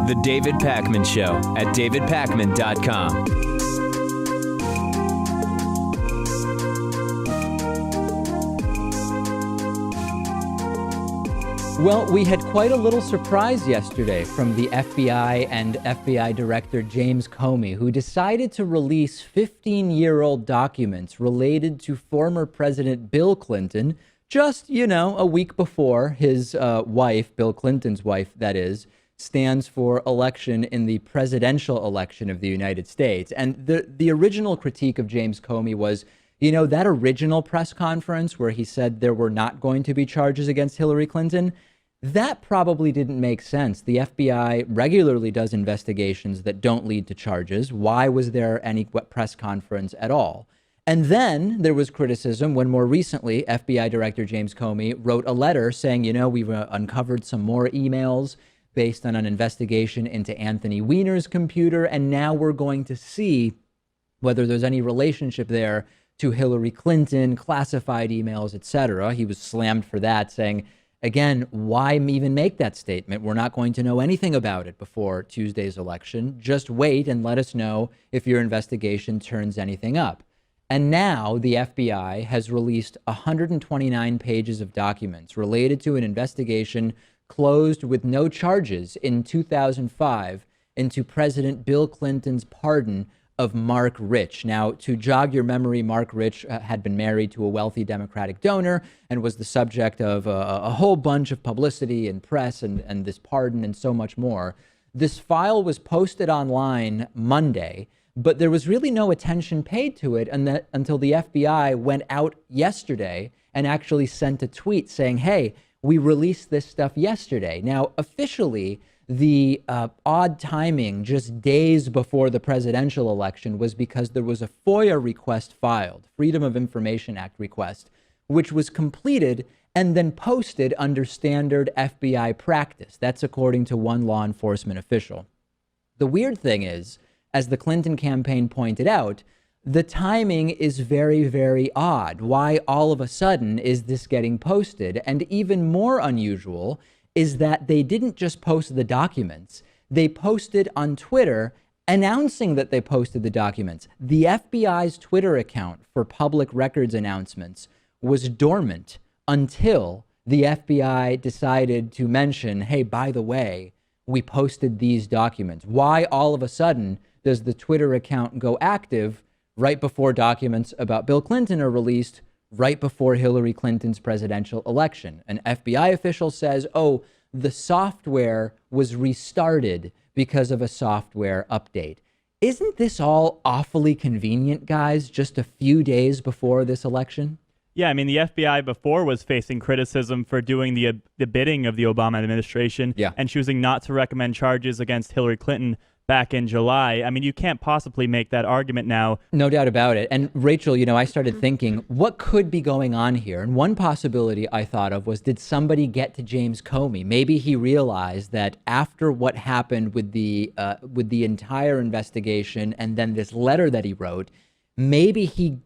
The David Pakman Show at davidpakman.com. Well, we had quite a little surprise yesterday from the FBI and FBI Director James Comey, who decided to release 15-year-old documents related to former President Bill Clinton just, a week before his wife, Bill Clinton's wife, that is, stands for election in the presidential election of the United States. And the original critique of James Comey was, that original press conference where he said there were not going to be charges against Hillary Clinton, that probably didn't make sense. The FBI regularly does investigations that don't lead to charges. Why was there any press conference at all? And then there was criticism when more recently FBI Director James Comey wrote a letter saying, we've uncovered some more emails based on an investigation into Anthony Weiner's computer, and now we're going to see whether there's any relationship there to Hillary Clinton, classified emails, etc. He was slammed for that, saying, again, why even make that statement? We're not going to know anything about it before Tuesday's election. Just wait and let us know if your investigation turns anything up. And now the FBI has released 129 pages of documents related to an investigation closed with no charges in 2005 into President Bill Clinton's pardon of Mark Rich. Now, to jog your memory, Mark Rich had been married to a wealthy Democratic donor and was the subject of a whole bunch of publicity and press and this pardon and so much more. This file was posted online Monday, but there was really no attention paid to it until the FBI went out yesterday and actually sent a tweet saying, hey, we released this stuff yesterday. Now, officially, the odd timing just days before the presidential election was because there was a FOIA request filed, Freedom of Information Act request, which was completed and then posted under standard FBI practice. That's according to one law enforcement official. The weird thing is, as the Clinton campaign pointed out, the timing is very, very odd. Why all of a sudden is this getting posted? And even more unusual is that they didn't just post the documents. They posted on Twitter announcing that they posted the documents. The FBI's Twitter account for public records announcements was dormant until the FBI decided to mention, hey, by the way, we posted these documents. Why all of a sudden does the Twitter account go active right before documents about Bill Clinton are released, right before Hillary Clinton's presidential election? An FBI official says, oh, the software was restarted because of a software update. Isn't this all awfully convenient, guys, just a few days before this election? Yeah, I mean, the FBI before was facing criticism for doing the bidding of the Obama administration and choosing not to recommend charges against Hillary Clinton back in July. I mean, you can't possibly make that argument now. No doubt about it. And Rachel, I started thinking, what could be going on here? And one possibility I thought of was, did somebody get to James Comey? Maybe he realized that after what happened with the entire investigation and then this letter that he wrote, maybe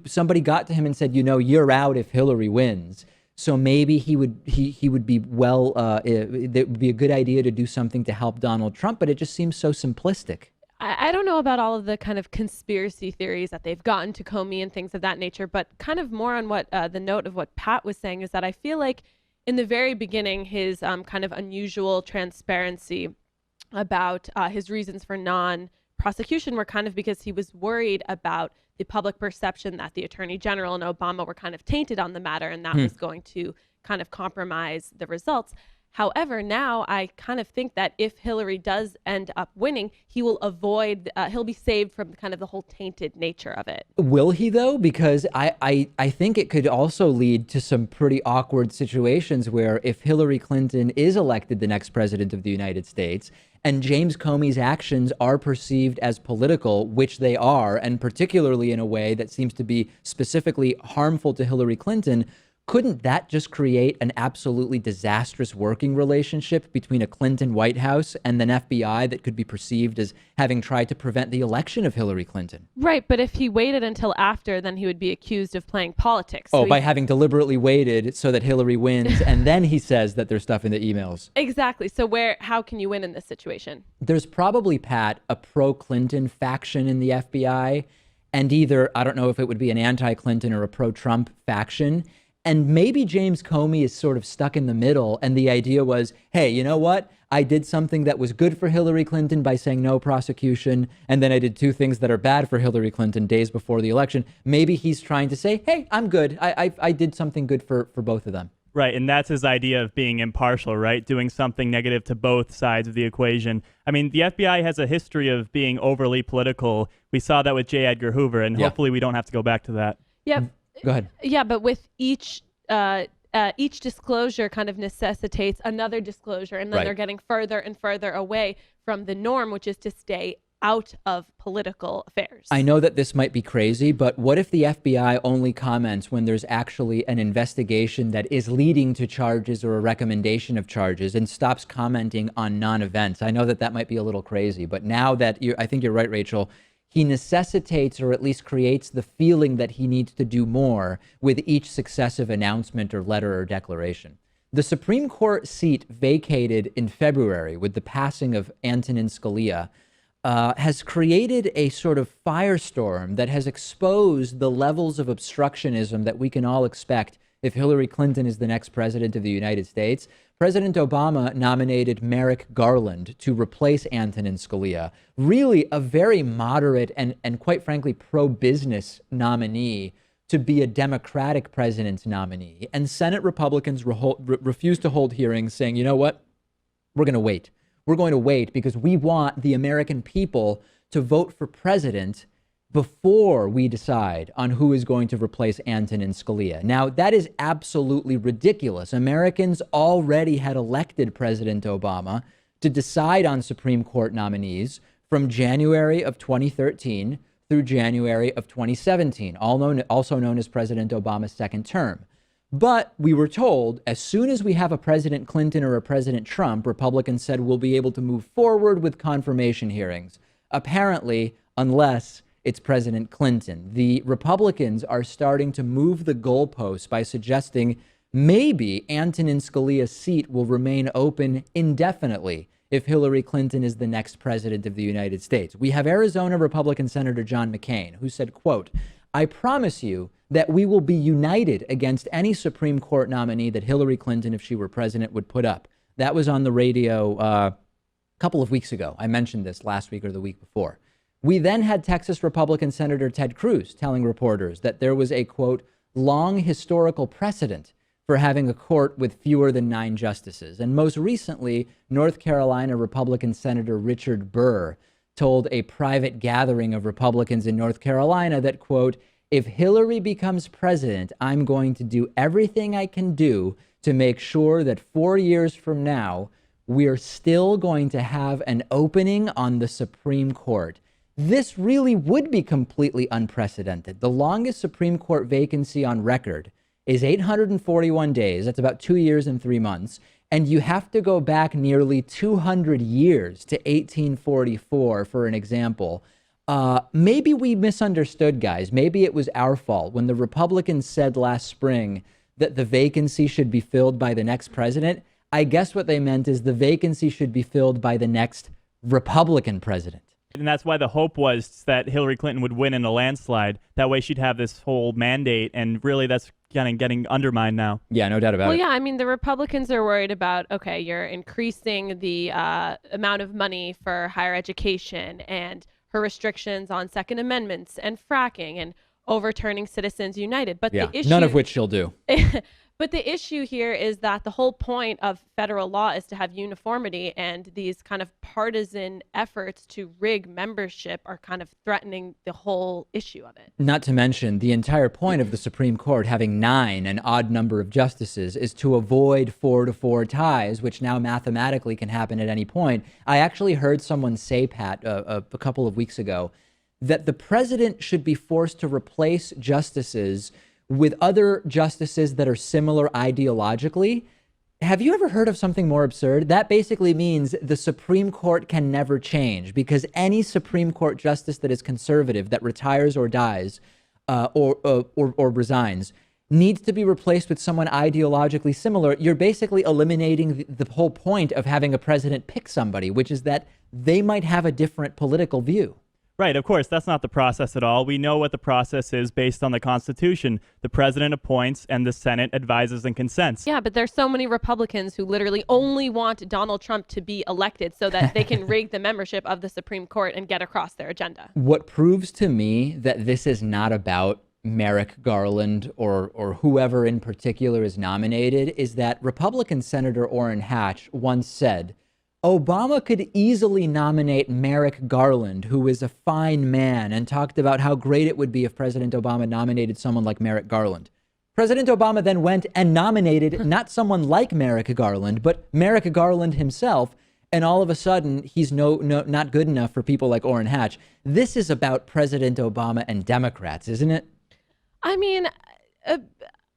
somebody got to him and said, you're out if Hillary wins. So maybe he would be it would be a good idea to do something to help Donald Trump, but it just seems so simplistic. I don't know about all of the kind of conspiracy theories that they've gotten to Comey and things of that nature, but kind of more on what the note of what Pat was saying is that I feel like in the very beginning, his kind of unusual transparency about his reasons for non-prosecution were kind of because he was worried about the public perception that the Attorney General and Obama were kind of tainted on the matter, and that was going to kind of compromise the results. However, now I kind of think that if Hillary does end up winning, he will avoid, he'll be saved from kind of the whole tainted nature of it. Will he, though? Because I think it could also lead to some pretty awkward situations where if Hillary Clinton is elected the next president of the United States and James Comey's actions are perceived as political, which they are, and particularly in a way that seems to be specifically harmful to Hillary Clinton, couldn't that just create an absolutely disastrous working relationship between a Clinton White House and an FBI that could be perceived as having tried to prevent the election of Hillary Clinton? Right, but if he waited until after, then he would be accused of playing politics. Oh, by having deliberately waited so that Hillary wins, and then he says that there's stuff in the emails. Exactly. So how can you win in this situation? There's probably, Pat, a pro-Clinton faction in the FBI, and either, I don't know if it would be an anti-Clinton or a pro-Trump faction. And maybe James Comey is sort of stuck in the middle. And the idea was, hey, you know what? I did something that was good for Hillary Clinton by saying no prosecution. And then I did two things that are bad for Hillary Clinton days before the election. Maybe he's trying to say, hey, I'm good. I did something good for both of them. Right. And that's his idea of being impartial, right? Doing something negative to both sides of the equation. I mean, the FBI has a history of being overly political. We saw that with J. Edgar Hoover, and hopefully we don't have to go back to that. Yeah. Go ahead. Yeah, but with each disclosure kind of necessitates another disclosure, and then they're getting further and further away from the norm, which is to stay out of political affairs. I know that this might be crazy, but what if the FBI only comments when there's actually an investigation that is leading to charges or a recommendation of charges and stops commenting on non-events? I know that that might be a little crazy, but now that I think you're right, Rachel, he necessitates or at least creates the feeling that he needs to do more with each successive announcement or letter or declaration. The Supreme Court seat vacated in February with the passing of Antonin Scalia has created a sort of firestorm that has exposed the levels of obstructionism that we can all expect if Hillary Clinton is the next president of the United States. President Obama nominated Merrick Garland to replace Antonin Scalia, really a very moderate and quite frankly, pro-business nominee to be a Democratic president's nominee. And Senate Republicans refused to hold hearings saying, you know what, we're going to wait. We're going to wait because we want the American people to vote for president before we decide on who is going to replace Antonin Scalia. Now, that is absolutely ridiculous. Americans already had elected President Obama to decide on Supreme Court nominees from January of 2013 through January of 2017, also known as President Obama's second term. But we were told as soon as we have a President Clinton or a President Trump, Republicans said we'll be able to move forward with confirmation hearings. Apparently, unless it's President Clinton. The Republicans are starting to move the goalposts by suggesting maybe Antonin Scalia's seat will remain open indefinitely if Hillary Clinton is the next president of the United States. We have Arizona Republican Senator John McCain, who said, quote, I promise you that we will be united against any Supreme Court nominee that Hillary Clinton, if she were president, would put up. That was on the radio a couple of weeks ago. I mentioned this last week or the week before. We then had Texas Republican Senator Ted Cruz telling reporters that there was a, quote, long historical precedent for having a court with fewer than 9 justices. And most recently, North Carolina Republican Senator Richard Burr told a private gathering of Republicans in North Carolina that, quote, if Hillary becomes president, I'm going to do everything I can do to make sure that 4 years from now, we're still going to have an opening on the Supreme Court. This really would be completely unprecedented. The longest Supreme Court vacancy on record is 841 days. That's about 2 years and 3 months. And you have to go back nearly 200 years to 1844 for an example. Maybe we misunderstood, guys. Maybe it was our fault when the Republicans said last spring that the vacancy should be filled by the next president. I guess what they meant is the vacancy should be filled by the next Republican president. And that's why the hope was that Hillary Clinton would win in a landslide. That way she'd have this whole mandate, and really that's kind of getting undermined now. Yeah, no doubt about it. Well, yeah, I mean, the Republicans are worried about, okay, you're increasing the amount of money for higher education and her restrictions on Second Amendments and fracking and overturning Citizens United. But the issue, none of which she'll do. But the issue here is that the whole point of federal law is to have uniformity, and these kind of partisan efforts to rig membership are kind of threatening the whole issue of it. Not to mention the entire point of the Supreme Court having 9, an odd number of justices, is to avoid 4-4 ties, which now mathematically can happen at any point. I actually heard someone say, Pat, a couple of weeks ago, that the president should be forced to replace justices with other justices that are similar ideologically. Have you ever heard of something more absurd? That basically means the Supreme Court can never change, because any Supreme Court justice that is conservative, that retires or dies or resigns, needs to be replaced with someone ideologically similar. You're basically eliminating the whole point of having a president pick somebody, which is that they might have a different political view. Right, of course, that's not the process at all. We know what the process is based on the Constitution. The president appoints and the Senate advises and consents. Yeah, but there's so many Republicans who literally only want Donald Trump to be elected so that they can rig the membership of the Supreme Court and get across their agenda. What proves to me that this is not about Merrick Garland or whoever in particular is nominated is that Republican Senator Orrin Hatch once said, Obama could easily nominate Merrick Garland, who is a fine man, and talked about how great it would be if President Obama nominated someone like Merrick Garland. President Obama then went and nominated not someone like Merrick Garland, but Merrick Garland himself. And all of a sudden, he's not good enough for people like Orrin Hatch. This is about President Obama and Democrats, isn't it? I mean, I don't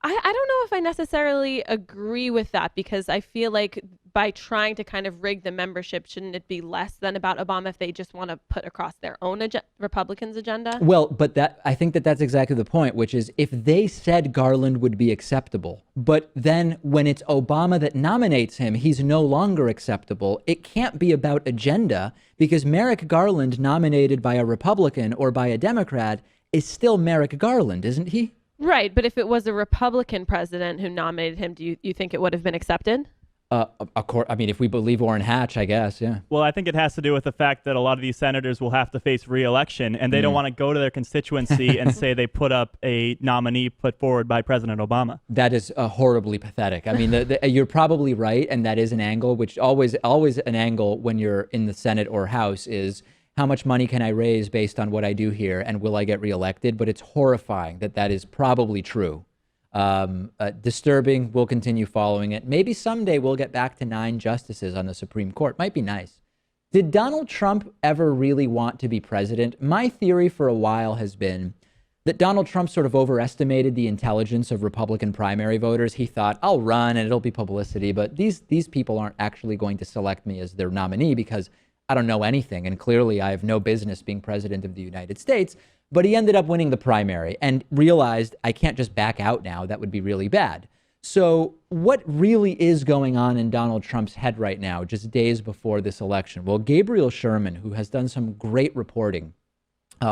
know if I necessarily agree with that, because I feel like by trying to kind of rig the membership, shouldn't it be less than about Obama if they just want to put across their own Republicans' agenda? Well, but I think that's exactly the point, which is if they said Garland would be acceptable, but then when it's Obama that nominates him, he's no longer acceptable. It can't be about agenda, because Merrick Garland nominated by a Republican or by a Democrat is still Merrick Garland, isn't he? Right, but if it was a Republican president who nominated him, do you think it would have been accepted? Of course, I mean, if we believe Orrin Hatch, I guess, yeah. Well, I think it has to do with the fact that a lot of these senators will have to face re-election, and they don't want to go to their constituency and say they put up a nominee put forward by President Obama. That is horribly pathetic. I mean, you're probably right, and that is an angle, which always an angle when you're in the Senate or House is, how much money can I raise based on what I do here, and will I get reelected? But it's horrifying that is probably true. Disturbing. We'll continue following it. Maybe someday we'll get back to 9 justices on the Supreme Court. Might be nice. Did Donald Trump ever really want to be president? My theory for a while has been that Donald Trump sort of overestimated the intelligence of Republican primary voters. He thought, I'll run and it'll be publicity, but these people aren't actually going to select me as their nominee because I don't know anything, and clearly I have no business being president of the United States. But he ended up winning the primary and realized I can't just back out now. That would be really bad. So what really is going on in Donald Trump's head right now, just days before this election? Well, Gabriel Sherman, who has done some great reporting,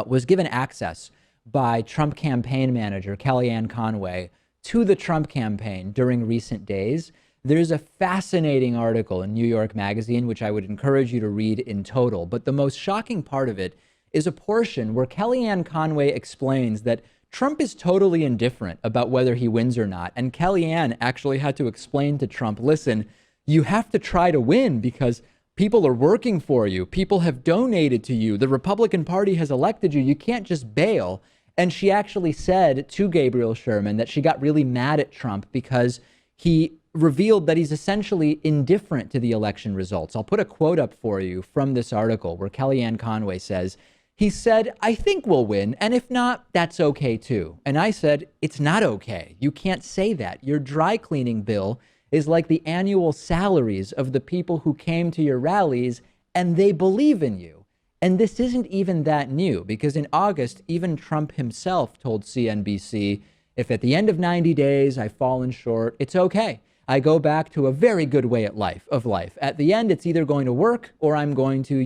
was given access by Trump campaign manager Kellyanne Conway to the Trump campaign during recent days. There's a fascinating article in New York Magazine, which I would encourage you to read in total. But the most shocking part of it is a portion where Kellyanne Conway explains that Trump is totally indifferent about whether he wins or not. And Kellyanne actually had to explain to Trump, listen, you have to try to win because people are working for you. People have donated to you. The Republican Party has elected you. You can't just bail. And she actually said to Gabriel Sherman that she got really mad at Trump because he revealed that he's essentially indifferent to the election results. I'll put a quote up for you from this article where Kellyanne Conway says, he said, I think we'll win, and if not, that's okay too. And I said, it's not okay. You can't say that. Your dry cleaning bill is like the annual salaries of the people who came to your rallies, and they believe in you. And this isn't even that new, because in August, even Trump himself told CNBC, if at the end of 90 days I've fallen short, it's okay. I go back to a very good way of life. At the end, it's either going to work or I'm going to,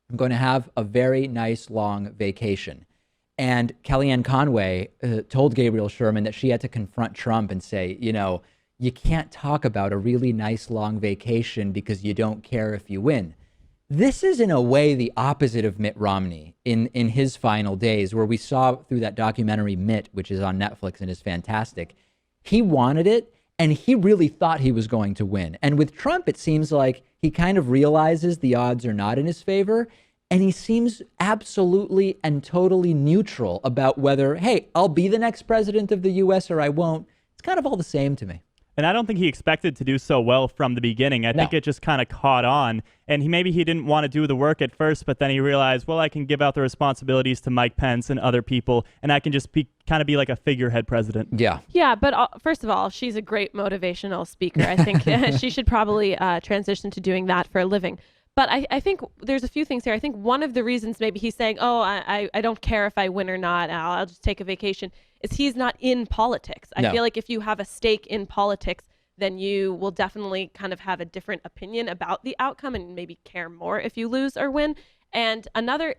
I'm going to have a very nice long vacation. And Kellyanne Conway told Gabriel Sherman that she had to confront Trump and say, you can't talk about a really nice long vacation because you don't care if you win. This is in a way the opposite of Mitt Romney in his final days, where we saw through that documentary Mitt, which is on Netflix and is fantastic. He wanted it. And he really thought he was going to win. And with Trump, it seems like he kind of realizes the odds are not in his favor. And he seems absolutely and totally neutral about whether, hey, I'll be the next president of the U.S. or I won't. It's kind of all the same to me. And I don't think he expected to do so well from the beginning. I think it just kind of caught on. And maybe he didn't want to do the work at first, but then he realized, well, I can give out the responsibilities to Mike Pence and other people, and I can just kind of be like a figurehead president. Yeah. Yeah, but first of all, she's a great motivational speaker. I think she should probably transition to doing that for a living. But I think there's a few things here. I think one of the reasons maybe he's saying, oh, I don't care if I win or not, I'll just take a vacation, is he's not in politics. I feel like if you have a stake in politics, then you will definitely kind of have a different opinion about the outcome and maybe care more if you lose or win. And another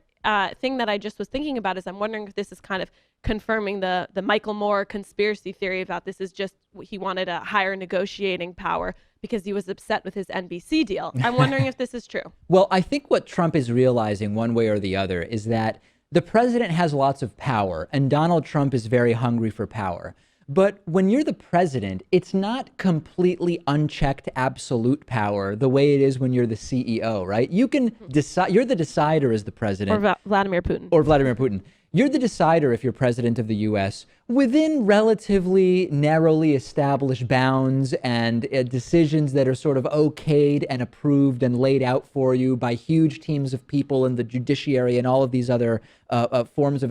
thing that I just was thinking about is I'm wondering if this is kind of confirming the Michael Moore conspiracy theory about this is just he wanted a higher negotiating power because he was upset with his NBC deal. I'm wondering if this is true. Well, I think what Trump is realizing one way or the other is that the president has lots of power and Donald Trump is very hungry for power. But when you're the president, it's not completely unchecked absolute power the way it is when you're the CEO, right? You can decide, you're the decider as the president. Or Vladimir Putin. Or Vladimir Putin. You're the decider if you're president of the U.S. within relatively narrowly established bounds and decisions that are sort of okayed and approved and laid out for you by huge teams of people in the judiciary and all of these other forms of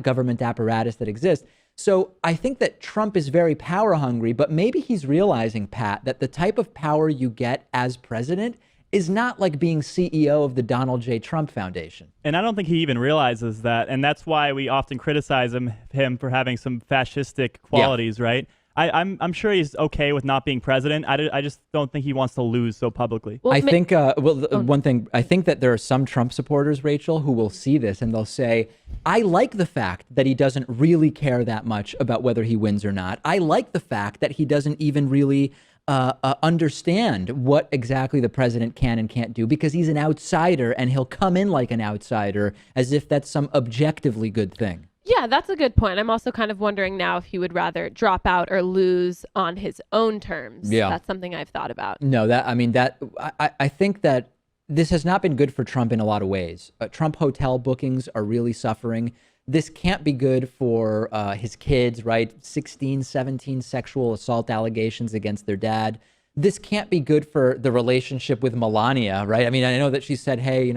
government apparatus that exist. So I think that Trump is very power hungry, but maybe he's realizing, Pat, that the type of power you get as president is not like being CEO of the Donald J. Trump Foundation. And I don't think he even realizes that. And that's why we often criticize him for having some fascistic qualities, right? I'm sure he's okay with not being president. I just don't think he wants to lose so publicly. Well, I think, one thing, I think that there are some Trump supporters, Rachel, who will see this and they'll say, I like the fact that he doesn't really care that much about whether he wins or not. I like the fact that he doesn't even really understand what exactly the president can and can't do because he's an outsider and he'll come in like an outsider as if that's some objectively good thing. Yeah, that's a good point. I'm also kind of wondering now if he would rather drop out or lose on his own terms. Yeah. That's something I've thought about. No, I think that this has not been good for Trump in a lot of ways. Trump hotel bookings are really suffering. This can't be good for his kids, right? 16, 17 sexual assault allegations against their dad. This can't be good for the relationship with Melania, right? I mean, I know that she said, hey,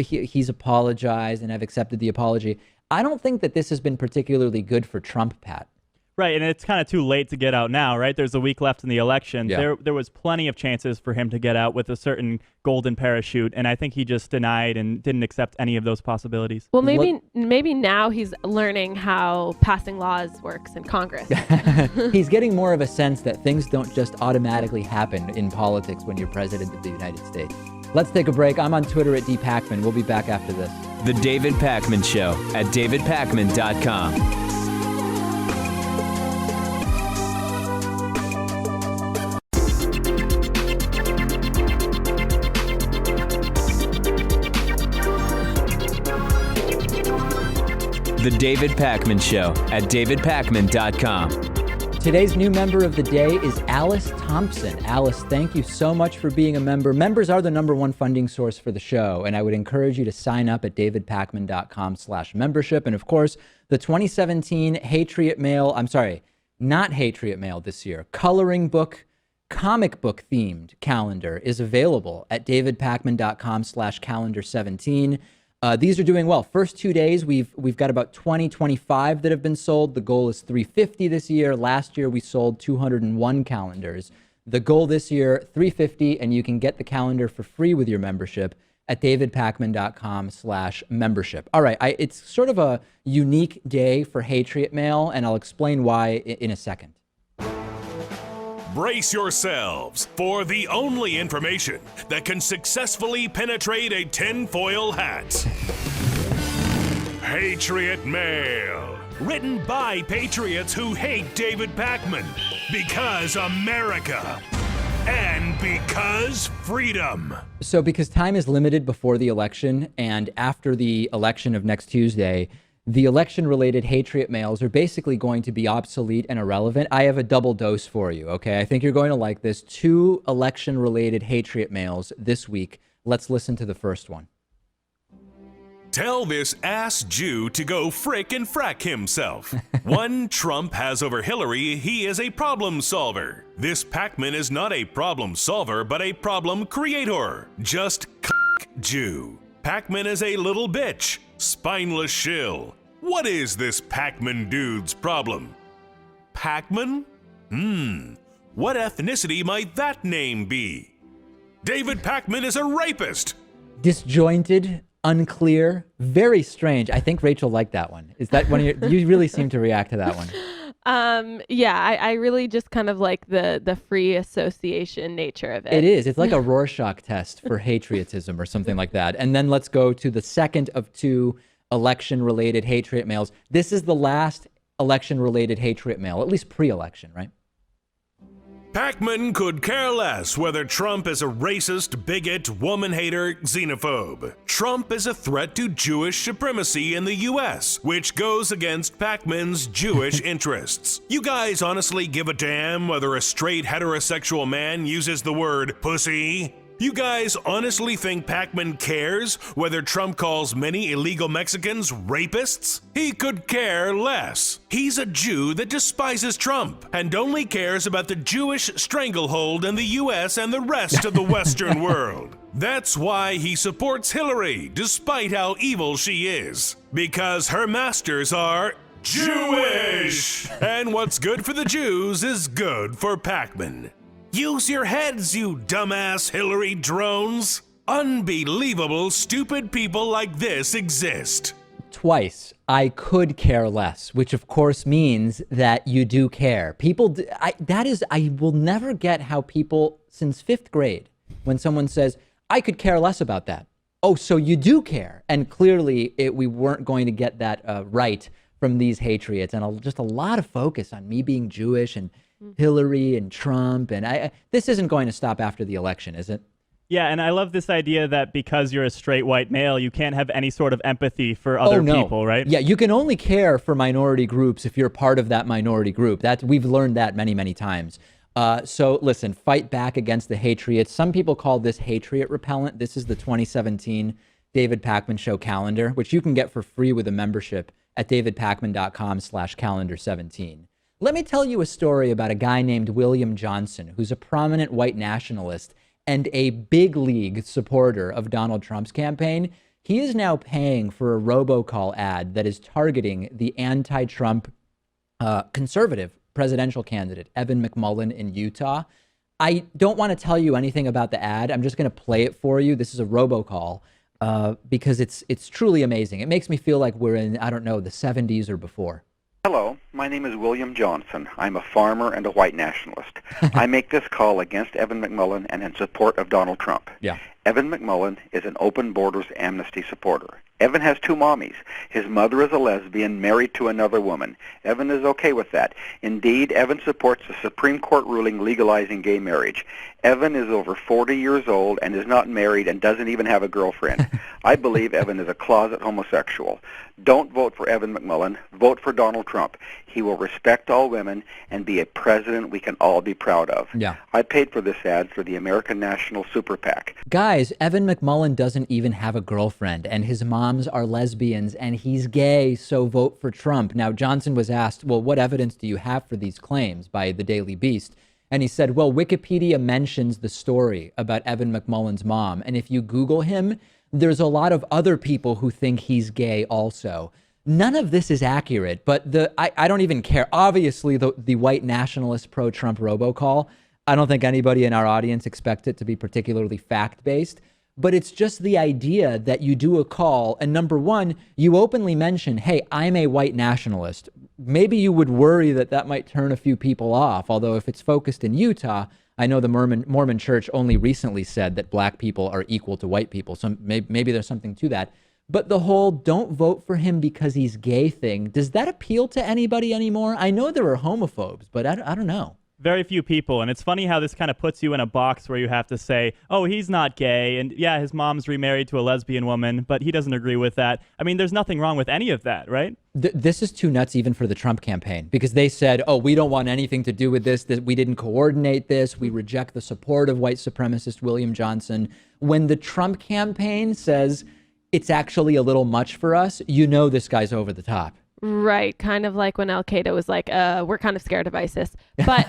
he's apologized and I've accepted the apology. I don't think that this has been particularly good for Trump, Pat. Right, and it's kind of too late to get out now, right? There's a week left in the election. Yeah. There was plenty of chances for him to get out with a certain golden parachute, and I think he just denied and didn't accept any of those possibilities. Well, maybe now he's learning how passing laws works in Congress. He's getting more of a sense that things don't just automatically happen in politics when you're president of the United States. Let's take a break. I'm on Twitter at @DPacman. We'll be back after this. The David Pakman Show at davidpakman.com. The David Pakman Show at davidpakman.com. Today's new member of the day is Alice Thompson. Alice, thank you so much for being a member. Members are the #1 funding source for the show, and I would encourage you to sign up at davidpakman.com/membership. And of course, the 2017 Hatriot Mail, not Hatriot Mail this year, coloring book, comic book themed calendar is available at davidpakman.com/calendar17. These are doing well. First 2 days, we've got about 25 that have been sold. The goal is 350 this year. Last year, we sold 201 calendars. The goal this year, 350, and you can get the calendar for free with your membership at davidpakman.com/membership. All right, it's sort of a unique day for Hatriot Mail, and I'll explain why in a second. Brace yourselves for the only information that can successfully penetrate a tinfoil hat. Hatriot Mail. Written by patriots who hate David Pakman. Because America. And because freedom. So because time is limited before the election and after the election of next Tuesday, the election-related Hatriot Mails are basically going to be obsolete and irrelevant. I have a double dose for you, okay? I think you're going to like this. 2 election-related Hatriot Mails this week. Let's listen to the first one. Tell this ass Jew to go frick and frack himself. One Trump has over Hillary, he is a problem solver. This Pac-Man is not a problem solver, but a problem creator. Just Jew. Pac-Man is a little bitch, spineless shill. What is this Pac-Man dude's problem? Pac-Man? What ethnicity might that name be? David Pac-Man is a rapist. Disjointed, unclear, very strange. I think Rachel liked that one. Is that one of your, you really seem to react to that one. Yeah, I really just kind of like the free association nature of it. It is. It's like a Rorschach test for patriotism or something like that. And then let's go to the second of two election-related Hatriot mails. This is the last election-related Hatriot mail, at least pre-election, right? Pac-Man could care less whether Trump is a racist, bigot, woman-hater, xenophobe. Trump is a threat to Jewish supremacy in the U.S., which goes against Pac-Man's Jewish interests. You guys honestly give a damn whether a straight heterosexual man uses the word pussy? You guys honestly think Pac-Man cares whether Trump calls many illegal Mexicans rapists? He could care less. He's a Jew that despises Trump and only cares about the Jewish stranglehold in the U.S. and the rest of the Western world. That's why he supports Hillary, despite how evil she is. Because her masters are Jewish! And what's good for the Jews is good for Pac-Man. Use your heads, you dumbass Hillary drones. Unbelievable stupid people like this exist. Twice, I could care less, which of course means that you do care. I will never get how people since 5th grade, when someone says, I could care less about that. Oh, so you do care. And clearly we weren't going to get that right from these Hatriots, and just a lot of focus on me being Jewish and Hillary and Trump, and this isn't going to stop after the election, is it? Yeah, and I love this idea that because you're a straight white male, you can't have any sort of empathy for other people, right? Yeah, you can only care for minority groups if you're part of that minority group. We've learned that many, many times. So listen, fight back against the Hatriots. Some people call this Hatriot repellent. This is the 2017 David Pakman Show calendar, which you can get for free with a membership at davidpakman.com/calendar17. Let me tell you a story about a guy named William Johnson, who's a prominent white nationalist and a big league supporter of Donald Trump's campaign. He is now paying for a robocall ad that is targeting the anti-Trump conservative presidential candidate, Evan McMullin in Utah. I don't want to tell you anything about the ad. I'm just going to play it for you. This is a robocall because it's truly amazing. It makes me feel like we're in, I don't know, the 70s or before. Hello, my name is William Johnson. I'm a farmer and a white nationalist. I make this call against Evan McMullin and in support of Donald Trump. Yeah. Evan McMullin is an open borders amnesty supporter. Evan has 2 mommies. His mother is a lesbian married to another woman. Evan is okay with that. Indeed, Evan supports the Supreme Court ruling legalizing gay marriage. Evan is over 40 years old and is not married and doesn't even have a girlfriend. I believe Evan is a closet homosexual. Don't vote for Evan McMullin. Vote for Donald Trump. He will respect all women and be a president we can all be proud of. Yeah. I paid for this ad for the American National Super PAC. Guys, Evan McMullin doesn't even have a girlfriend, and his moms are lesbians, and he's gay, so vote for Trump. Now, Johnson was asked, well, what evidence do you have for these claims by the Daily Beast? And he said, well, Wikipedia mentions the story about Evan McMullin's mom, and if you Google him, there's a lot of other people who think he's gay also. None of this is accurate, but I don't even care. Obviously, the white nationalist pro-Trump robocall, I don't think anybody in our audience expects it to be particularly fact-based, but it's just the idea that you do a call, and number one, you openly mention, hey, I'm a white nationalist. Maybe you would worry that that might turn a few people off, although if it's focused in Utah, I know the Mormon Church only recently said that black people are equal to white people, so maybe there's something to that. But the whole don't vote for him because he's gay thing, does that appeal to anybody anymore? I know there are homophobes, but I don't know. Very few people. And it's funny how this kind of puts you in a box where you have to say, oh, he's not gay. And yeah, his mom's remarried to a lesbian woman, but he doesn't agree with that. I mean, there's nothing wrong with any of that, right? This is too nuts even for the Trump campaign, because they said, oh, we don't want anything to do with this. We didn't coordinate this. We reject the support of white supremacist William Johnson. When the Trump campaign says, it's actually a little much for us, you know this guy's over the top. Right, kind of like when Al-Qaeda was like, we're kind of scared of ISIS. But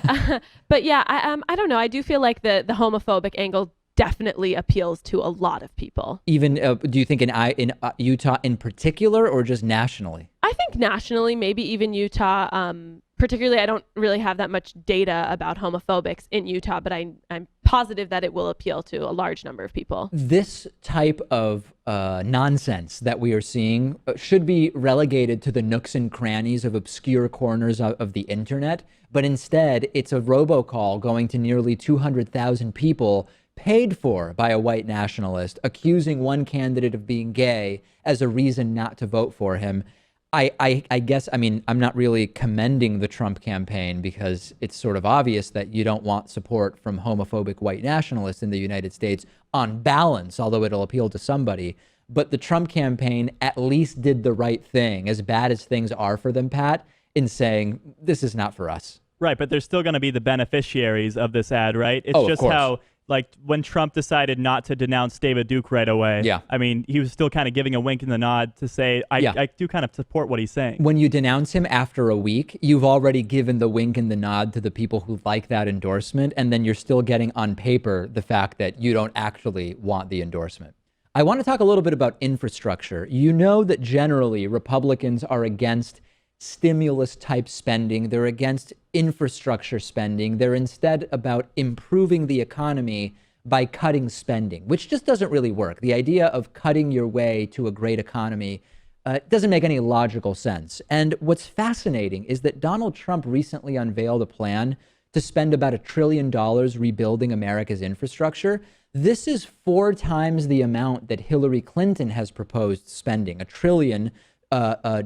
but yeah, I don't know. I do feel like the homophobic angle definitely appeals to a lot of people. Even do you think in Utah in particular, or just nationally? I think nationally, maybe even Utah. Particularly, I don't really have that much data about homophobics in Utah, but I'm positive that it will appeal to a large number of people. This type of nonsense that we are seeing should be relegated to the nooks and crannies of obscure corners of the internet, but instead it's a robocall going to nearly 200,000 people paid for by a white nationalist, accusing one candidate of being gay as a reason not to vote for him. I guess, I mean, I'm not really commending the Trump campaign because it's sort of obvious that you don't want support from homophobic white nationalists in the United States on balance, although it'll appeal to somebody. But the Trump campaign at least did the right thing, as bad as things are for them, Pat, in saying, this is not for us. Right, but they're still going to be the beneficiaries of this ad, right? It's just how, like, when Trump decided not to denounce David Duke right away, I mean, he was still kind of giving a wink and the nod to say, I do kind of support what he's saying. When you denounce him after a week, you've already given the wink and the nod to the people who like that endorsement, and then you're still getting on paper the fact that you don't actually want the endorsement. I want to talk a little bit about infrastructure. You know that generally Republicans are against stimulus type spending. They're against infrastructure spending. They're instead about improving the economy by cutting spending, which just doesn't really work. The idea of cutting your way to a great economy doesn't make any logical sense. And what's fascinating is that Donald Trump recently unveiled a plan to spend about $1 trillion rebuilding America's infrastructure. This is 4 times the amount that Hillary Clinton has proposed spending, $1 trillion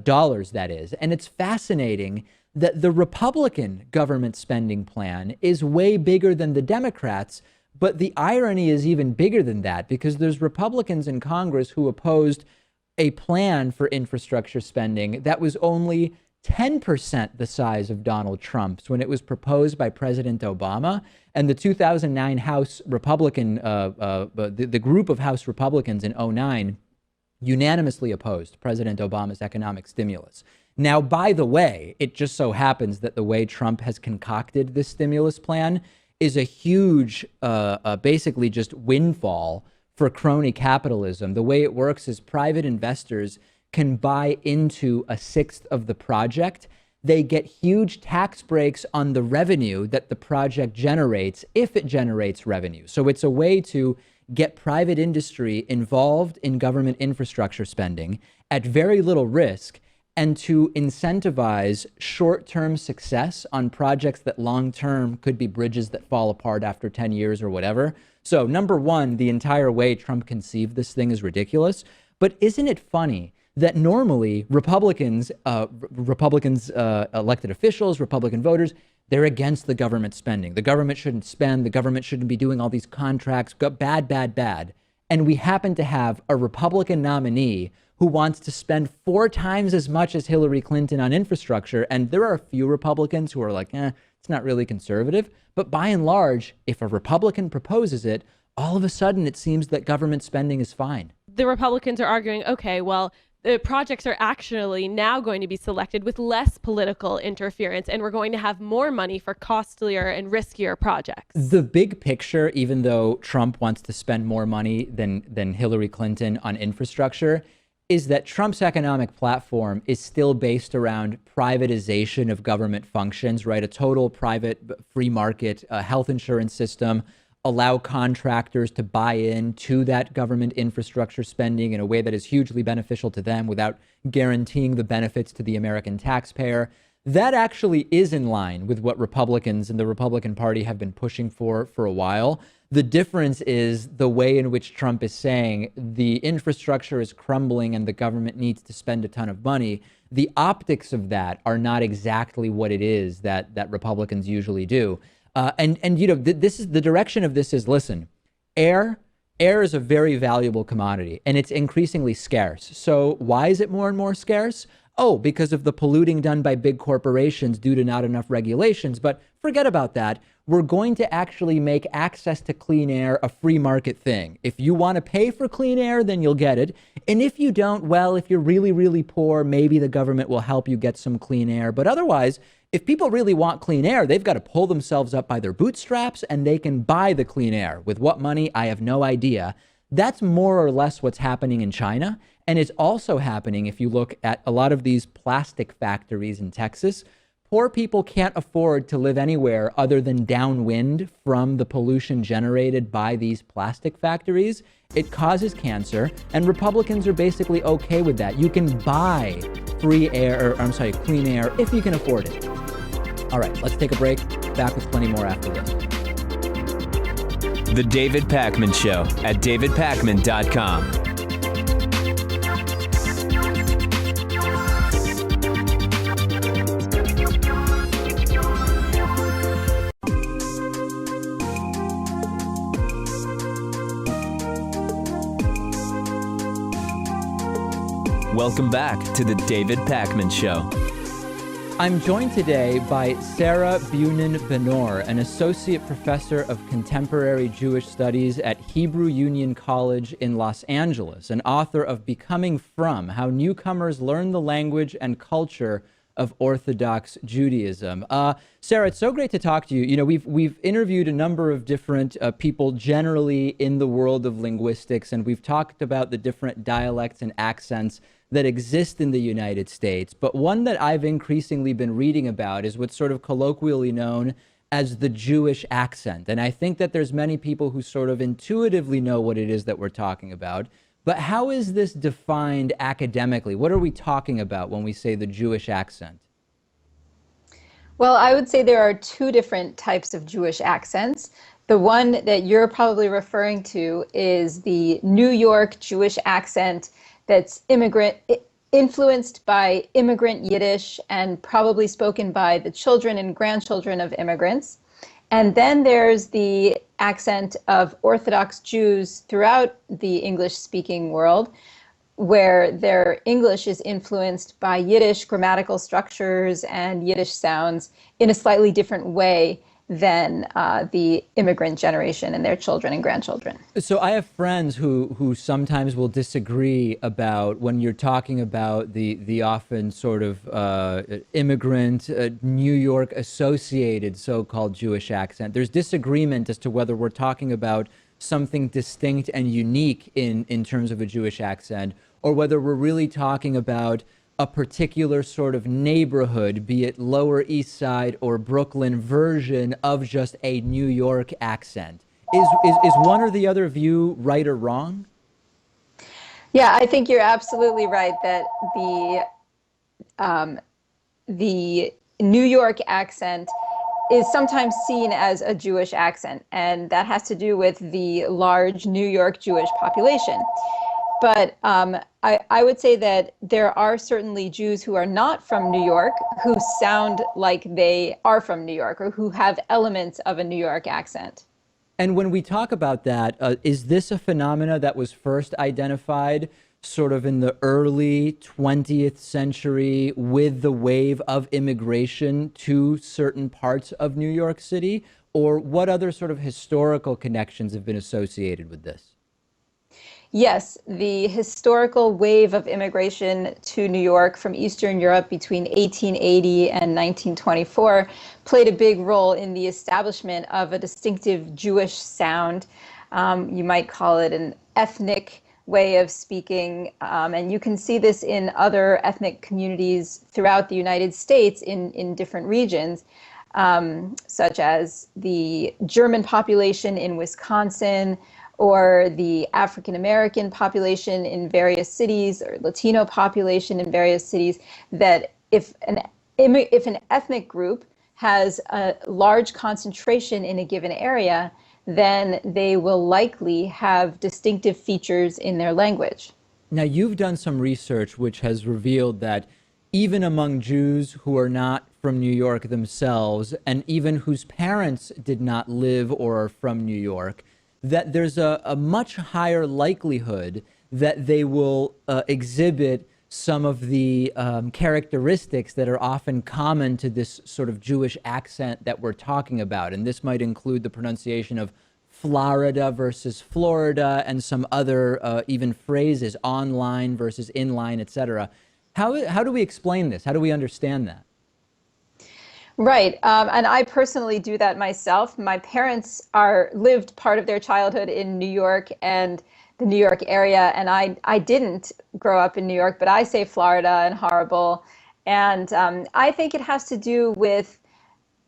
dollars, that is. And it's fascinating that the Republican government spending plan is way bigger than the Democrats. But the irony is even bigger than that, because there's Republicans in Congress who opposed a plan for infrastructure spending that was only 10% the size of Donald Trump's when it was proposed by President Obama. And the 2009 House Republican, the group of House Republicans in 2009 unanimously opposed President Obama's economic stimulus. Now, by the way, it just so happens that the way Trump has concocted this stimulus plan is a huge, basically just windfall for crony capitalism. The way it works is private investors can buy into 1/6 of the project. They get huge tax breaks on the revenue that the project generates, if it generates revenue. So it's a way to get private industry involved in government infrastructure spending at very little risk, and to incentivize short-term success on projects that long-term could be bridges that fall apart after 10 years or whatever. So number one, the entire way Trump conceived this thing is ridiculous. But isn't it funny that normally Republicans, elected officials, Republican voters, they're against the government spending. The government shouldn't spend. The government shouldn't be doing all these contracts. Bad, bad, bad. And we happen to have a Republican nominee who wants to spend 4 times as much as Hillary Clinton on infrastructure. And there are a few Republicans who are like, it's not really conservative. But by and large, if a Republican proposes it, all of a sudden it seems that government spending is fine. The Republicans are arguing, okay, well, the projects are actually now going to be selected with less political interference, and we're going to have more money for costlier and riskier projects. The big picture, even though Trump wants to spend more money than Hillary Clinton on infrastructure, is that Trump's economic platform is still based around privatization of government functions, right? A total private free market health insurance system, allow contractors to buy into that government infrastructure spending in a way that is hugely beneficial to them without guaranteeing the benefits to the American taxpayer. That actually is in line with what Republicans and the Republican Party have been pushing for a while. The difference is the way in which Trump is saying the infrastructure is crumbling and the government needs to spend a ton of money. The optics of that are not exactly what it is that Republicans usually do. And you know, this is the direction of this is, listen, air is a very valuable commodity and it's increasingly scarce. So why is it more and more scarce? oh, because of the polluting done by big corporations due to not enough regulations. But forget about that. We're going to actually make access to clean air a free market thing. If you want to pay for clean air, then you'll get it. And if you don't, well, if you're really, really poor, maybe the government will help you get some clean air. But otherwise, if people really want clean air, they've got to pull themselves up by their bootstraps, and they can buy the clean air. With what money, I have no idea. That's more or less what's happening in China. And it's also happening if you look at a lot of these plastic factories in Texas. Poor people can't afford to live anywhere other than downwind from the pollution generated by these plastic factories. It causes cancer, and Republicans are basically okay with that. You can buy clean air if you can afford it. All right, let's take a break. Back with plenty more after this. The David Pakman Show at davidpakman.com. Welcome back to the David Pakman Show. I'm joined today by Sarah Bunin-Benor, an associate professor of contemporary Jewish studies at Hebrew Union College in Los Angeles, and author of Becoming Frum: How Newcomers Learn the Language and Culture of Orthodox Judaism. Sarah, it's so great to talk to you. You know, we've interviewed a number of different people generally in the world of linguistics, and we've talked about the different dialects and accents that exist in the United States. But one that I've increasingly been reading about is what's sort of colloquially known as the Jewish accent. And I think that there's many people who sort of intuitively know what it is that we're talking about. But how is this defined academically? What are we talking about when we say the Jewish accent? Well, I would say there are two different types of Jewish accents. The one that you're probably referring to is the New York Jewish accent that's influenced by immigrant Yiddish and probably spoken by the children and grandchildren of immigrants. And then there's the accent of Orthodox Jews throughout the English-speaking world, where their English is influenced by Yiddish grammatical structures and Yiddish sounds in a slightly different way than the immigrant generation and their children and grandchildren. So I have friends who sometimes will disagree about when you're talking about the often sort of immigrant, New York associated so-called Jewish accent. There's disagreement as to whether we're talking about something distinct and unique in terms of a Jewish accent, or whether we're really talking about a particular sort of neighborhood, be it Lower East Side or Brooklyn version of just a New York accent. Is one or the other view right or wrong? Yeah, I think you're absolutely right that the New York accent is sometimes seen as a Jewish accent, and that has to do with the large New York Jewish population. But I would say that there are certainly Jews who are not from New York who sound like they are from New York, or who have elements of a New York accent. And when we talk about that, is this a phenomena that was first identified sort of in the early 20th century with the wave of immigration to certain parts of New York City? Or what other sort of historical connections have been associated with this? Yes, the historical wave of immigration to New York from Eastern Europe between 1880 and 1924 played a big role in the establishment of a distinctive Jewish sound. You might call it an ethnic way of speaking, and you can see this in other ethnic communities throughout the United States in different regions, such as the German population in Wisconsin, or the African-American population in various cities, or Latino population in various cities, that if an ethnic group has a large concentration in a given area, then they will likely have distinctive features in their language. Now, you've done some research which has revealed that even among Jews who are not from New York themselves, and even whose parents did not live or are from New York, that there's a much higher likelihood that they will exhibit some of the characteristics that are often common to this sort of Jewish accent that we're talking about. And this might include the pronunciation of Florida versus Florida and some other even phrases, online versus inline, etc. How do we explain this? How do we understand that? Right. And I personally do that myself. My parents lived part of their childhood in New York and the New York area, and I didn't grow up in New York, but I say Florida and horrible. And I think it has to do with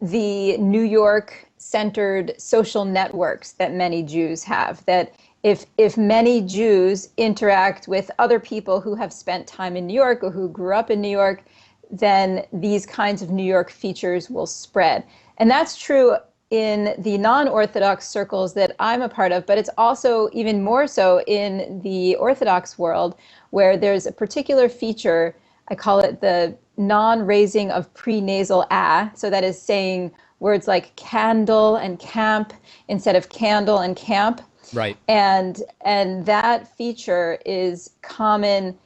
the New York-centered social networks that many Jews have, that if many Jews interact with other people who have spent time in New York or who grew up in New York, then these kinds of New York features will spread. And that's true in the non-Orthodox circles that I'm a part of, but it's also even more so in the Orthodox world, where there's a particular feature, I call it the non-raising of prenasal a, so that is saying words like candle and camp instead of candle and camp. Right. And that feature is common.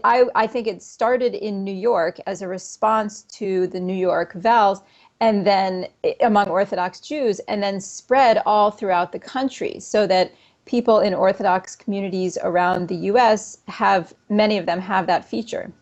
I think it started in New York as a response to the New York vowels, and then among Orthodox Jews, and then spread all throughout the country, so that people in Orthodox communities around the U.S. many of them have that feature.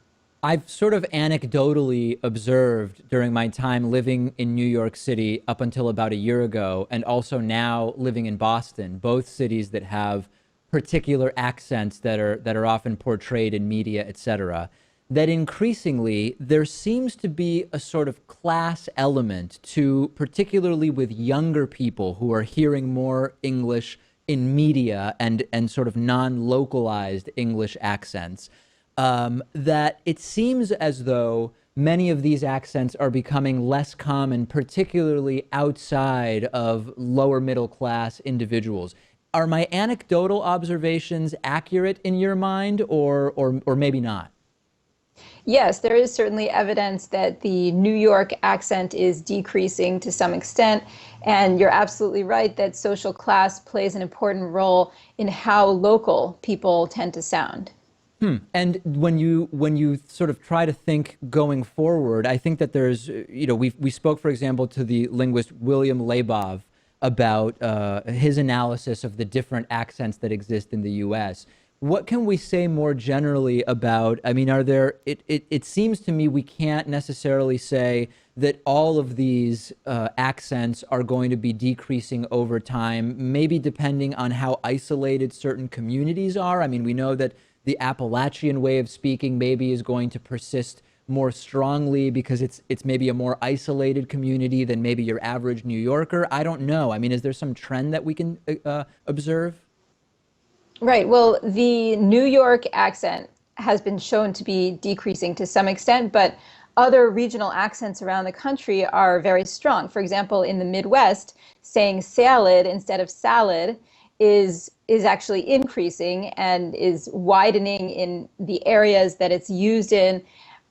I've sort of anecdotally observed during my time living in New York City up until about a year ago, and also now living in Boston, both cities that have particular accents that are often portrayed in media, etc., that increasingly there seems to be a sort of class element to, particularly with younger people who are hearing more English in media and sort of non-localized English accents, that it seems as though many of these accents are becoming less common, particularly outside of lower middle class individuals. Are my anecdotal observations accurate in your mind, or maybe not? Yes, there is certainly evidence that the New York accent is decreasing to some extent, and you're absolutely right that social class plays an important role in how local people tend to sound. And when you sort of try to think going forward, I think that there's, we spoke, for example, to the linguist William Labov about his analysis of the different accents that exist in the U.S. What can we say more generally about, I mean, it seems to me we can't necessarily say that all of these accents are going to be decreasing over time, maybe depending on how isolated certain communities are. I mean, we know that the Appalachian way of speaking maybe is going to persist more strongly because it's maybe a more isolated community than maybe your average New Yorker. I don't know. I mean, is there some trend that we can observe? Right. Well, the New York accent has been shown to be decreasing to some extent, but other regional accents around the country are very strong. For example, in the Midwest, saying salad instead of salad is actually increasing and is widening in the areas that it's used in.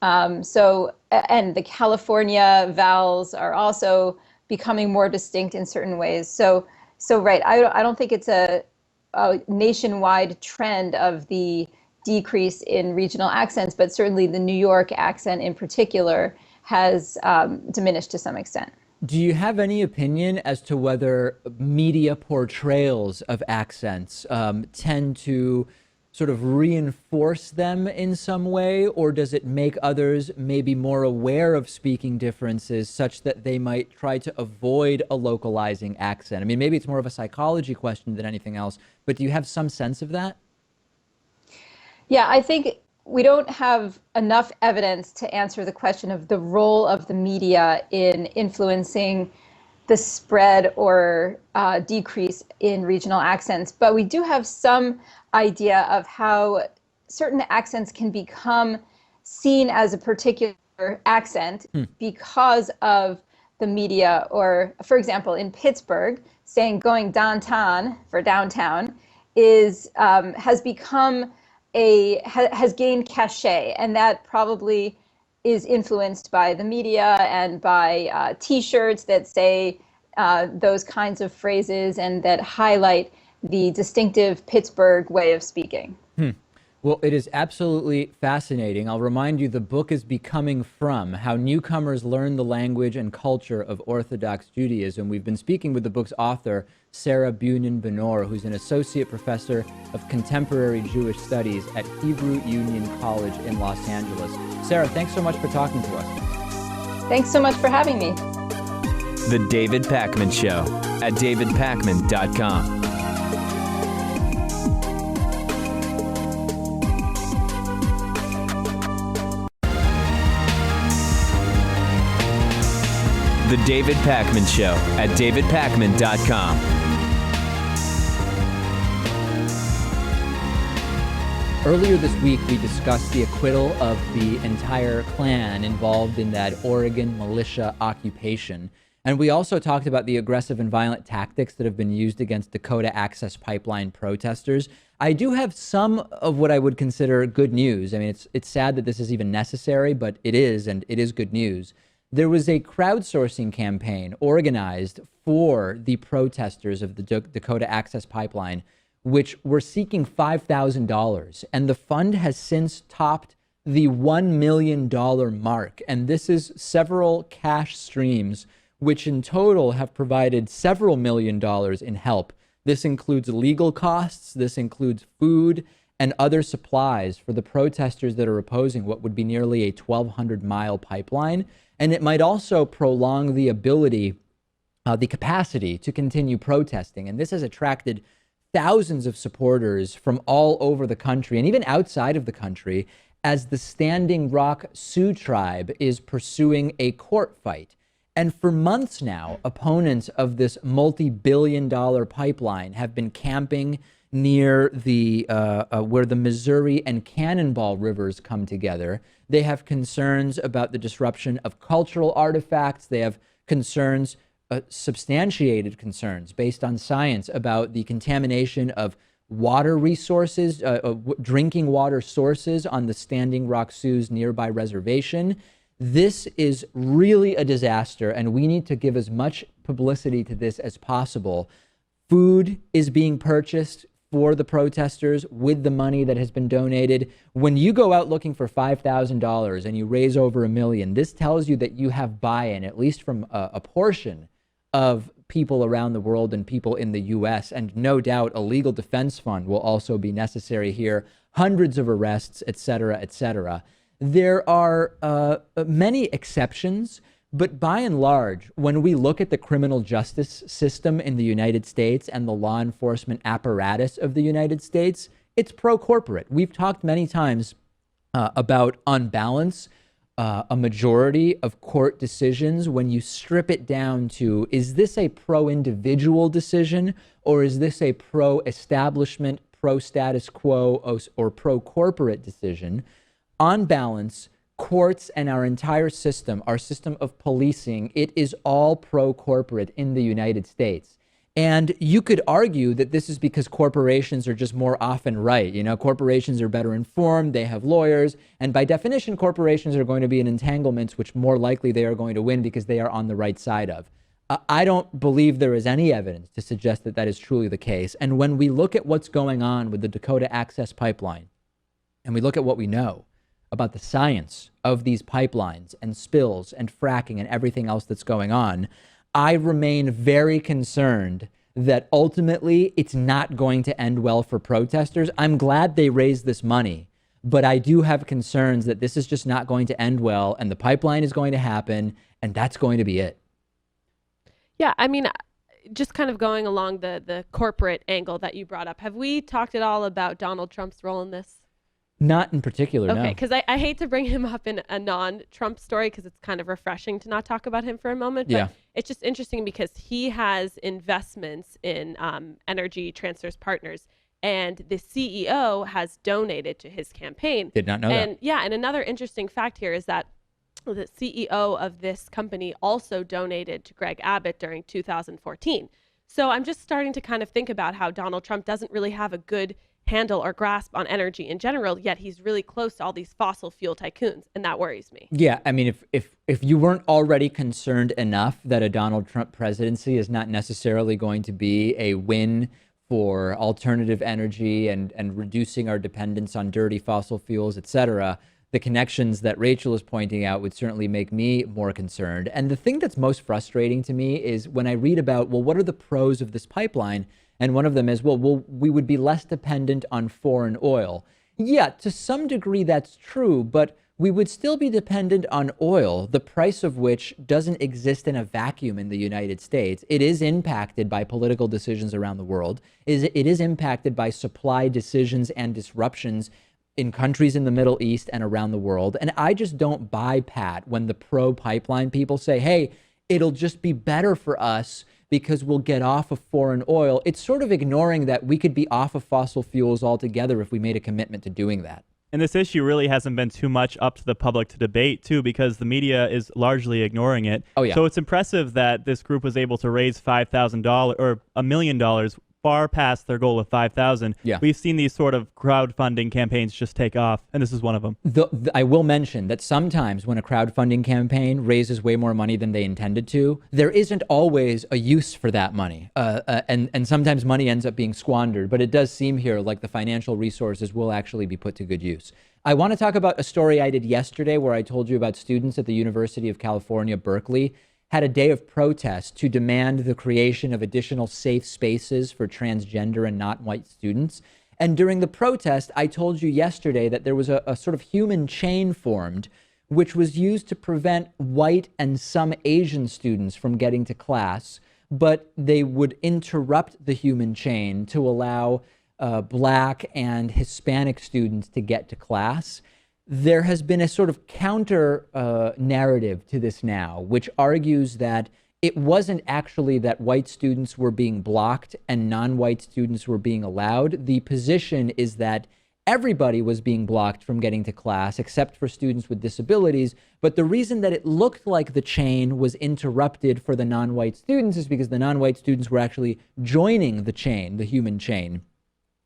And the California vowels are also becoming more distinct in certain ways. So right, I don't think it's a nationwide trend of the decrease in regional accents, but certainly the New York accent in particular has diminished to some extent. Do you have any opinion as to whether media portrayals of accents tend to sort of reinforce them in some way, or does it make others maybe more aware of speaking differences such that they might try to avoid a localizing accent? I mean, maybe it's more of a psychology question than anything else, but do you have some sense of that? Yeah, I think we don't have enough evidence to answer the question of the role of the media in influencing the spread or decrease in regional accents. But we do have some idea of how certain accents can become seen as a particular accent because of the media. Or, for example, in Pittsburgh, saying going downtown for downtown has become has gained cachet, and that probably is influenced by the media and by T-shirts that say those kinds of phrases and that highlight the distinctive Pittsburgh way of speaking. Well, it is absolutely fascinating. I'll remind you, the book is Becoming Frum, How Newcomers Learn the Language and Culture of Orthodox Judaism. We've been speaking with the book's author, Sarah Benor, who's an associate professor of contemporary Jewish studies at Hebrew Union College in Los Angeles. Sarah, thanks so much for talking to us. Thanks so much for having me. The David Pakman Show at davidpakman.com. The David Pakman Show at davidpakman.com. Earlier this week, we discussed the acquittal of the entire clan involved in that Oregon militia occupation. And we also talked about the aggressive and violent tactics that have been used against Dakota Access Pipeline protesters. I do have some of what I would consider good news. I mean, it's sad that this is even necessary, but it is, and it is good news. There was a crowdsourcing campaign organized for the protesters of the Dakota Access Pipeline, which were seeking $5,000. And the fund has since topped the $1 million mark. And this is several cash streams, which in total have provided several $1 million in help. This includes legal costs, this includes food and other supplies for the protesters that are opposing what would be nearly a 1,200-mile pipeline. And it might also prolong the ability, the capacity to continue protesting. And this has attracted thousands of supporters from all over the country and even outside of the country as the Standing Rock Sioux tribe is pursuing a court fight. And for months now, opponents of this multi-billion-dollar pipeline have been camping near the where the Missouri and Cannonball rivers come together. They have concerns about the disruption of cultural artifacts. They have concerns, substantiated concerns based on science about the contamination of water resources, drinking water sources on the Standing Rock Sioux's nearby reservation. This is really a disaster, and we need to give as much publicity to this as possible. Food is being purchased for the protesters with the money that has been donated. When you go out looking for $5,000 and you raise over $1 million, this tells you that you have buy-in, at least from a portion of people around the world and people in the U.S. And no doubt a legal defense fund will also be necessary here. Hundreds of arrests, et cetera, et cetera. There are many exceptions, but by and large, when we look at the criminal justice system in the United States and the law enforcement apparatus of the United States, it's pro-corporate. We've talked many times about, on balance, a majority of court decisions, when you strip it down to, is this a pro-individual decision, or is this a pro-establishment, pro-status quo, or pro-corporate decision? On balance, courts and our entire system, our system of policing, it is all pro-corporate in the United States. And you could argue that this is because corporations are just more often right. You know, corporations are better informed, they have lawyers, and by definition, corporations are going to be in entanglements which more likely they are going to win because they are on the right side of. I don't believe there is any evidence to suggest that that is truly the case. And when we look at what's going on with the Dakota Access Pipeline, and we look at what we know about the science of these pipelines and spills and fracking and everything else that's going on, I remain very concerned that ultimately it's not going to end well for protesters. I'm glad they raised this money, but I do have concerns that this is just not going to end well and the pipeline is going to happen and that's going to be it. Yeah, I mean, just kind of going along the corporate angle that you brought up, have we talked at all about Donald Trump's role in this? Not in particular, no. Okay, because I hate to bring him up in a non-Trump story because it's kind of refreshing to not talk about him for a moment. But it's just interesting because he has investments in Energy Transfers Partners, and the CEO has donated to his campaign. Did not know that. And another interesting fact here is that the CEO of this company also donated to Greg Abbott during 2014. So I'm just starting to kind of think about how Donald Trump doesn't really have a good handle or grasp on energy in general, yet he's really close to all these fossil fuel tycoons, and that worries me. Yeah, I mean, if you weren't already concerned enough that a Donald Trump presidency is not necessarily going to be a win for alternative energy and reducing our dependence on dirty fossil fuels, et cetera, the connections that Rachel is pointing out would certainly make me more concerned. And the thing that's most frustrating to me is when I read about, well, what are the pros of this pipeline? And one of them is, well, we would be less dependent on foreign oil. Yeah, to some degree that's true, but we would still be dependent on oil, the price of which doesn't exist in a vacuum in the United States. It is impacted by political decisions around the world. It is impacted by supply decisions and disruptions in countries in the Middle East and around the world. And I just don't buy, Pat, when the pro-pipeline people say, hey, it'll just be better for us because we'll get off of foreign oil. It's sort of ignoring that we could be off of fossil fuels altogether if we made a commitment to doing that. And this issue really hasn't been too much up to the public to debate, too, because the media is largely ignoring it. Oh, yeah. So it's impressive that this group was able to raise $5,000 or $1 million, far past their goal of $5,000. Yeah. We've seen these sort of crowdfunding campaigns just take off, and this is one of them. I will mention that sometimes when a crowdfunding campaign raises way more money than they intended to, there isn't always a use for that money. And sometimes money ends up being squandered, but it does seem here like the financial resources will actually be put to good use. I want to talk about a story I did yesterday where I told you about students at the University of California, Berkeley, had a day of protest to demand the creation of additional safe spaces for transgender and not white students. And during the protest, I told you yesterday that there was a sort of human chain formed, which was used to prevent white and some Asian students from getting to class, but they would interrupt the human chain to allow Black and Hispanic students to get to class. There has been a sort of counter narrative to this now, which argues that it wasn't actually that white students were being blocked and non-white students were being allowed. The position is that everybody was being blocked from getting to class except for students with disabilities. But the reason that it looked like the chain was interrupted for the non-white students is because the non-white students were actually joining the chain, the human chain,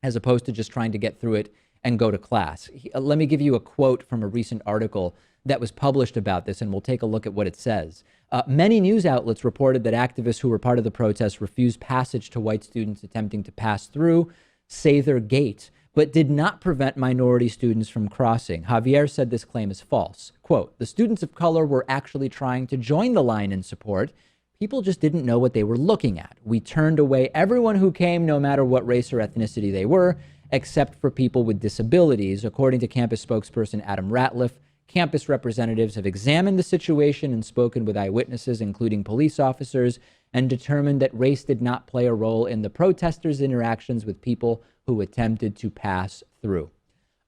as opposed to just trying to get through it and go to class. Let me give you a quote from a recent article that was published about this, and we'll take a look at what it says. Many news outlets reported that activists who were part of the protest refused passage to white students attempting to pass through Sather Gate, but did not prevent minority students from crossing. Javier said this claim is false. Quote, the students of color were actually trying to join the line in support. People just didn't know what they were looking at. We turned away everyone who came, no matter what race or ethnicity they were, except for people with disabilities. According to campus spokesperson Adam Ratliff, campus representatives have examined the situation and spoken with eyewitnesses, including police officers, and determined that race did not play a role in the protesters' interactions with people who attempted to pass through.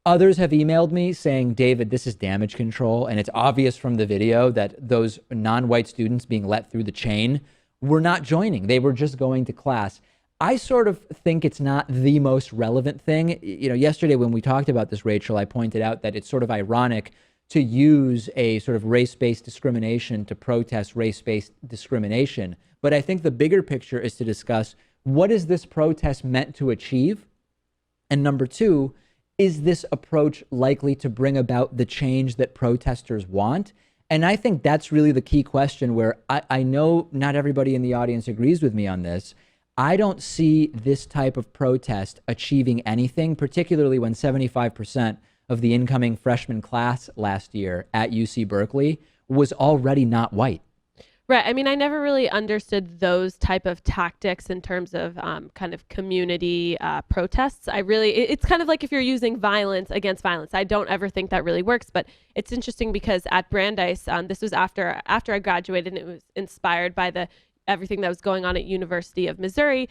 Others have emailed me saying, David, this is damage control, and it's obvious from the video that those non-white students being let through the chain were not joining. They were just going to class. I sort of think it's not the most relevant thing. You know, yesterday when we talked about this, Rachel, I pointed out that it's sort of ironic to use a sort of race-based discrimination to protest race-based discrimination. But I think the bigger picture is to discuss what is this protest meant to achieve? And number two, is this approach likely to bring about the change that protesters want? And I think that's really the key question where I know not everybody in the audience agrees with me on this. I don't see this type of protest achieving anything, particularly when 75% of the incoming freshman class last year at UC Berkeley was already not white. Right. I mean, I never really understood those type of tactics in terms of kind of community protests. It's kind of like if you're using violence against violence. I don't ever think that really works. But it's interesting because at Brandeis, this was after I graduated, and it was inspired by everything that was going on at University of Missouri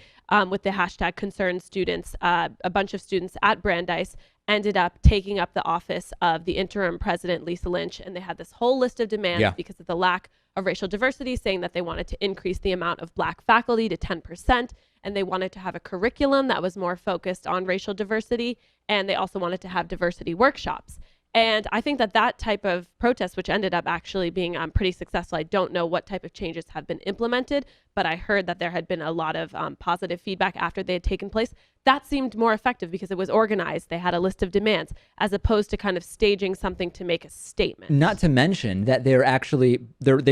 with the hashtag concerned students. A bunch of students at Brandeis ended up taking up the office of the interim president, Lisa Lynch, and they had this whole list of demands because of the lack of racial diversity, saying that they wanted to increase the amount of Black faculty to 10%, and they wanted to have a curriculum that was more focused on racial diversity, and they also wanted to have diversity workshops. And I think that type of protest, which ended up actually being pretty successful, I don't know what type of changes have been implemented, but I heard that there had been a lot of positive feedback after they had taken place. That seemed more effective because it was organized. They had a list of demands as opposed to kind of staging something to make a statement. Not to mention that they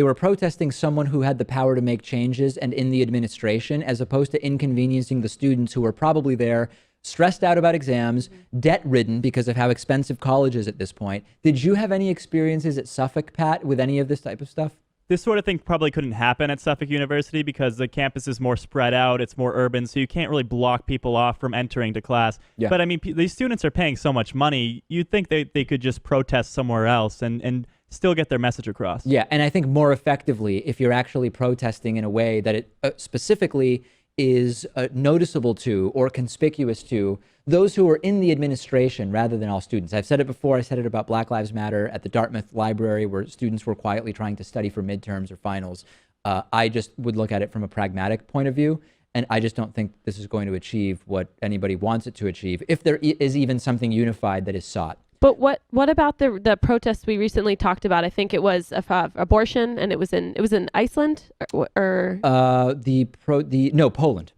were protesting someone who had the power to make changes and in the administration, as opposed to inconveniencing the students who were probably there, stressed out about exams, debt-ridden because of how expensive college is at this point. Did you have any experiences at Suffolk, Pat, with any of this type of stuff? This sort of thing probably couldn't happen at Suffolk University because the campus is more spread out, it's more urban, so you can't really block people off from entering to class. Yeah. But I mean, these students are paying so much money, you'd think they could just protest somewhere else and still get their message across. Yeah, and I think more effectively if you're actually protesting in a way that it specifically is noticeable to or conspicuous to those who are in the administration rather than all students. I've said it before. I said it about Black Lives Matter at the Dartmouth Library where students were quietly trying to study for midterms or finals. I just would look at it from a pragmatic point of view, and I just don't think this is going to achieve what anybody wants it to achieve, if there is even something unified that is sought. But what about the protests we recently talked about? I think it was abortion, and it was in Iceland or Poland.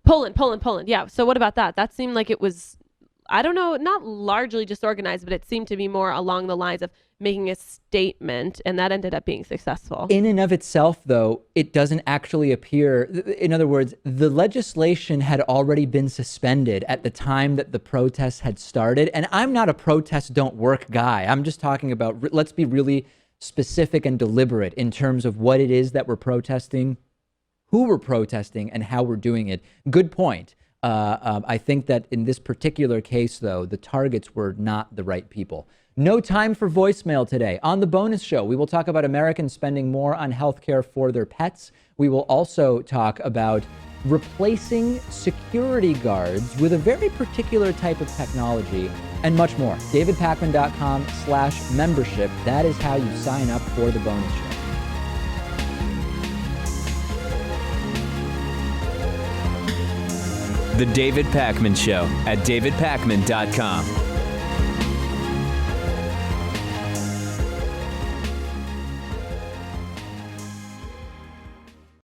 Poland. Yeah. So what about that? That seemed like it was, I don't know, not largely disorganized, but it seemed to be more along the lines of making a statement, and that ended up being successful. In and of itself, though, it doesn't actually appear. In other words, the legislation had already been suspended at the time that the protests had started. And I'm not a protest don't work guy. I'm just talking about, let's be really specific and deliberate in terms of what it is that we're protesting, who we're protesting, and how we're doing it. Good point. I think that in this particular case, though, the targets were not the right people. No time for voicemail today. On the bonus show, we will talk about Americans spending more on healthcare for their pets. We will also talk about replacing security guards with a very particular type of technology and much more. DavidPakman.com/membership. That is how you sign up for the bonus show. The David Pakman Show at DavidPakman.com.